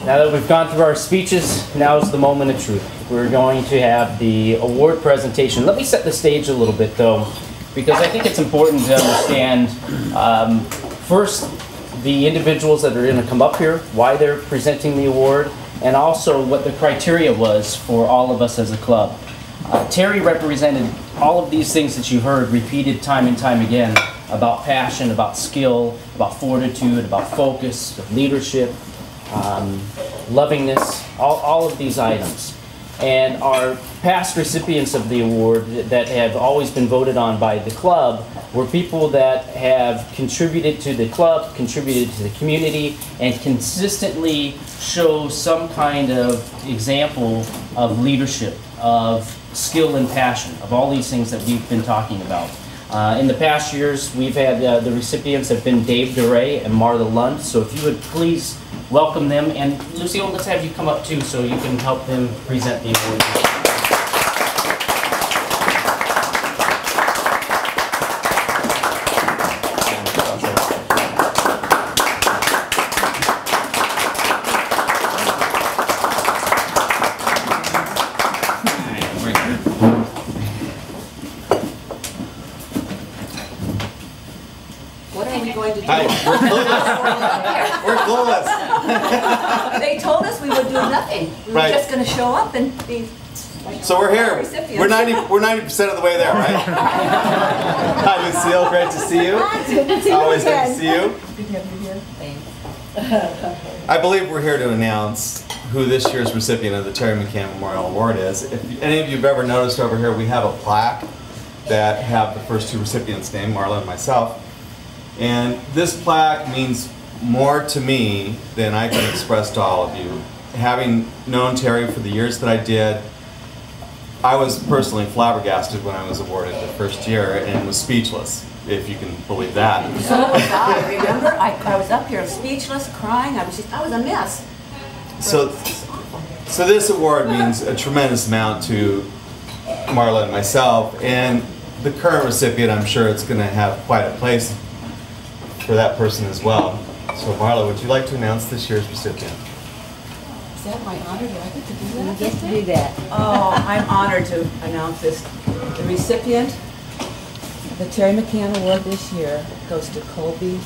Now that we've gone through our speeches, now is the moment of truth. We're going to have the award presentation. Let me set the stage a little bit, though, because I think it's important to understand, first, the individuals that are going to come up here, why they're presenting the award, and also what the criteria was for all of us as a club. Terry represented all of these things that you heard repeated time and time again about passion, about skill, about fortitude, about focus, of leadership, lovingness, all of these items. And our past recipients of the award that have always been voted on by the club were people that have contributed to the club, contributed to the community, and consistently show some kind of example of leadership, of skill and passion, of all these things that we've been talking about. In the past years, we've had the recipients have been Dave DeRay and Marla Lund, so if you would please welcome them. And Lucille, let's have you come up too so you can help them present the award. We're clueless. They told us we would do nothing. We were just going to show up and be. So we're here. We're 90% of the way there, right? Hi, Lucille. Great to see you. Always good to see you. I believe we're here to announce who this year's recipient of the Terry McCann Memorial Award is. If any of you have ever noticed over here, we have a plaque that have the first two recipients' name, Marla and myself. And this plaque means more to me than I can express to all of you. Having known Terry for the years that I did, I was personally flabbergasted when I was awarded the first year and was speechless, if you can believe that. So was I. Remember, I was up here speechless, crying. I was a mess. So this award means a tremendous amount to Marla and myself, and the current recipient, I'm sure it's going to have quite a place for that person as well. So Marla, would you like to announce this year's recipient? Is that my honor? Do I get to do that? You get to do that. Oh, I'm honored to announce this. The recipient of the Terry McCann Award this year goes to Colby.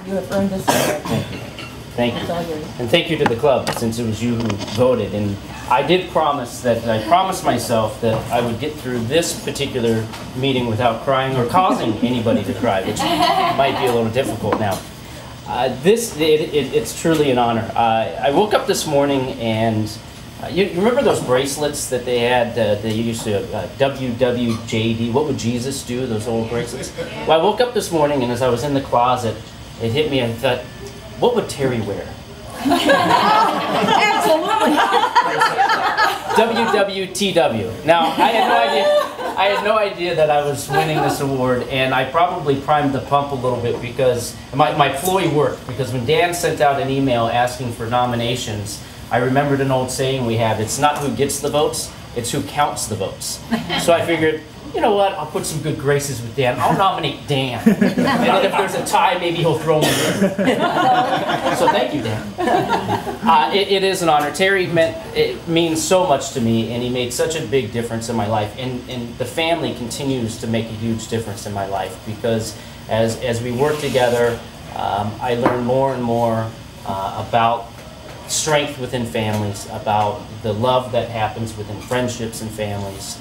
You have earned this award. Thank you. And thank you to the club, since it was you who voted. And I did promise that, I promised myself that I would get through this particular meeting without crying or causing anybody to cry, which might be a little difficult now. It's truly an honor. I woke up this morning and you remember those bracelets that they had, they used to, WWJD, what would Jesus do, those old bracelets? Well, I woke up this morning and as I was in the closet, it hit me and I thought, what would Terry wear? Absolutely. WWTW. Now, I had no idea that I was winning this award, and I probably primed the pump a little bit because my ploy worked, because when Dan sent out an email asking for nominations, I remembered an old saying we have, it's not who gets the votes, it's who counts the votes. So I figured, you know what, I'll put some good graces with Dan. I'll nominate Dan. And then if there's a tie, maybe he'll throw me in. So thank you, Dan. It is an honor. Terry means so much to me, and he made such a big difference in my life. And the family continues to make a huge difference in my life, because as we work together, I learn more and more about strength within families, about the love that happens within friendships and families.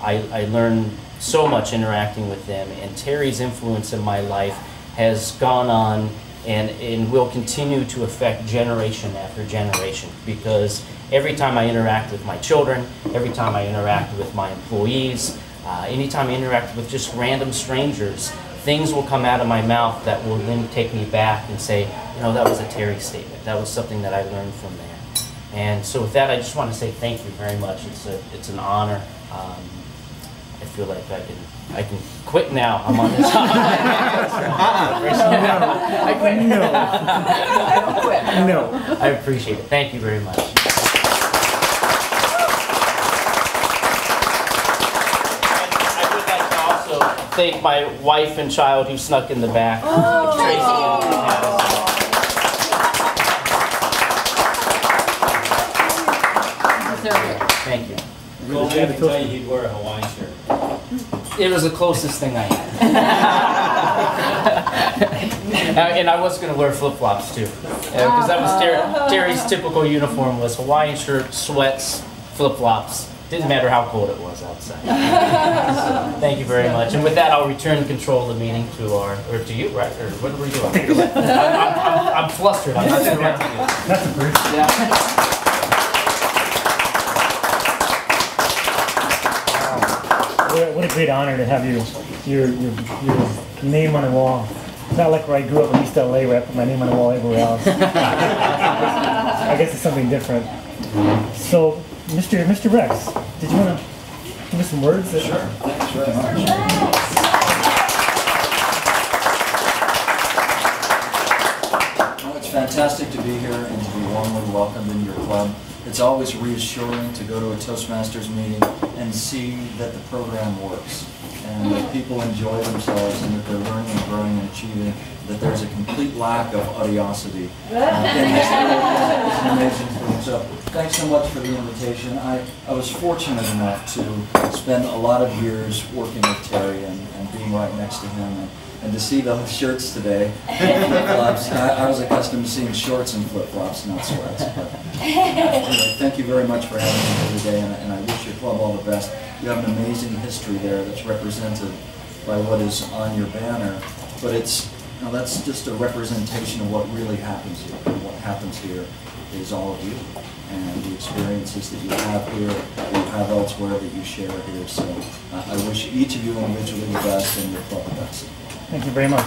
I learn so much interacting with them, and Terry's influence in my life has gone on and will continue to affect generation after generation, because every time I interact with my children, every time I interact with my employees, anytime I interact with just random strangers, things will come out of my mouth that will then take me back and say, you know, that was a Terry statement. That was something that I learned from there. And so with that, I just want to say thank you very much. It's an honor. I feel like I can quit now. I'm on this. I quit. No. I appreciate it. Thank you very much. I would like to also thank my wife and child who snuck in the back. Tracy and Madison. Thank you. Well, I can tell you he'd wear a Hawaiian shirt. It was the closest thing I had. And I was going to wear flip-flops too. Because that was Terry's typical uniform was Hawaiian shirt, sweats, flip-flops. Didn't matter how cold it was outside. So, thank you very much. And with that, I'll return control of the meeting to to you, right? Or what are we doing? I'm flustered. I'm not sure what to do. That's a great. Yeah. What a great honor to have your name on the wall. It's not like where I grew up in East LA where I put my name on the wall everywhere else. I guess it's something different. So, Mr. Rex, did you want to give us some words? Sure. Thanks very much. Well, it's fantastic to be here and to be warmly welcomed in your club. It's always reassuring to go to a Toastmasters meeting and see that the program works and that people enjoy themselves and that they're learning and growing and achieving, that there's a complete lack of odiosity in this program. It's an amazing thing. So thanks so much for the invitation. I was fortunate enough to spend a lot of years working with Terry and being right next to him. And to see those shirts today, flip-flops, I was accustomed to seeing shorts and flip-flops, not sweats. But anyway, thank you very much for having me here today, and I wish your club all the best. You have an amazing history there that's represented by what is on your banner, but it's, that's just a representation of what really happens here. And what happens here is all of you, and the experiences that you have here, that you have elsewhere, that you share here. So I wish each of you individually the best and your club the best. Thank you very much.